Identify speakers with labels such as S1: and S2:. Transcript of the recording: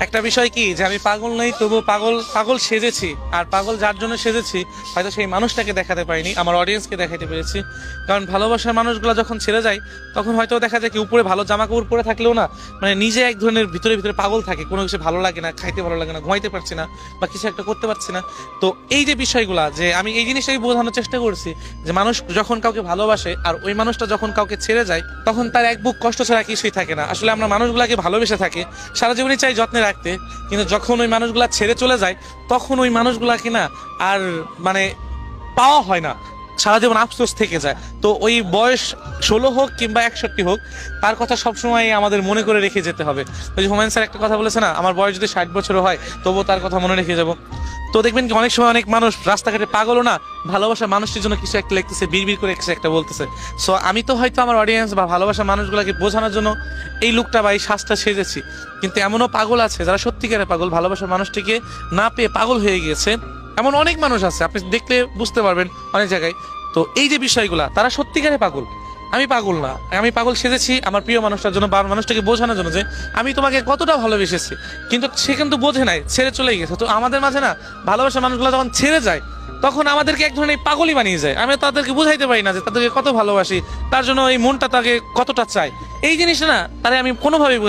S1: একটা বিষয় কি যে আমি পাগল নই, তবু পাগল পাগল সেজেছি। আর পাগল যার জন্য সেজেছি হয়তো সেই মানুষটাকে দেখাতে পারিনি, আমার অডিয়েন্সকে দেখাতে পেরেছি। কারণ ভালোবাসার মানুষগুলো যখন ছেড়ে যায় তখন হয়তো দেখা যায় কি উপরে ভালো জামা কাপড় পরে থাকলেও না, মানে নিজে এক ধরনের ভিতরে ভিতরে পাগল থাকে, কোনো কিছু ভালো লাগে না, খাইতে ভালো লাগে না, ঘুমাইতে পারছি না, বা কিছু একটা করতে পারছি না। তো এই যে বিষয়গুলা, যে আমি এই জিনিসটাই বোঝানোর চেষ্টা করছি যে মানুষ যখন কাউকে ভালোবাসে আর ওই মানুষটা যখন কাউকে ছেড়ে যায় তখন তার এক বুক কষ্ট ছাড়া কিছুই থাকে না। আসলে আমরা মানুষগুলাকে ভালোবেসে থাকি, সারা জীবনই চাই যত্নে রাখতে, কিন্তু যখন ওই মানুষগুলা ছেড়ে চলে যায় তখন ওই মানুষগুলাকে না আর মানে পাওয়া হয় না, সারা জীবন আফসোস থেকে যায়। তো ওই বয়স 16 হোক কিংবা 61 হোক, তার কথা সবসময় আমাদের মনে করে রেখে যেতে হবে। ওই যে হুমায়ুন স্যার একটা কথা বলেছে না, আমার বয়স যদি 60 বছরও হয় তবুও তার কথা মনে রেখে যাব। তো দেখবেন কি অনেক সময় অনেক মানুষ রাস্তাঘাটে পাগলও না, ভালোবাসা মানুষটির জন্য কিছু একটা লিখতেছে, বিড়বিড় করে কিছু একটা বলতেছে। সো আমি তো হয়তো আমার অডিয়েন্স বা ভালোবাসা মানুষগুলোকে বোঝানোর জন্য এই লুকটা বা এই শ্বাসটা সেজেছি, কিন্তু এমনও পাগল আছে যারা সত্যিকারের পাগল, ভালোবাসার মানুষটিকে না পেয়ে পাগল হয়ে গিয়েছে। এমন অনেক মানুষ আছে, আপনি দেখলে বুঝতে পারবেন অনেক জায়গায়। তো এই যে বিষয়গুলা, তারা সত্যিকারে পাগল, আমি পাগল না। আমি পাগল সেজেছি আমার প্রিয় মানুষটার জন্য বা মানুষটাকে বোঝানোর জন্য যে আমি তোমাকে কতটা ভালোবেসেছি, কিন্তু সে কিন্তু বোঝে নাই, ছেড়ে চলে গেছে। তো আমাদের মাঝে না ভালোবাসা মানুষগুলো যখন ছেড়ে যায় তখন আমাদেরকে এক ধরনের পাগলই বানিয়ে যায়। আমি তাদেরকে বুঝাইতে পারি না যে তাদেরকে কত ভালোবাসি, তার জন্য এই মনটা তাকে কতটা চাই। এই জিনিসটা না তারে আমি কোনোভাবেই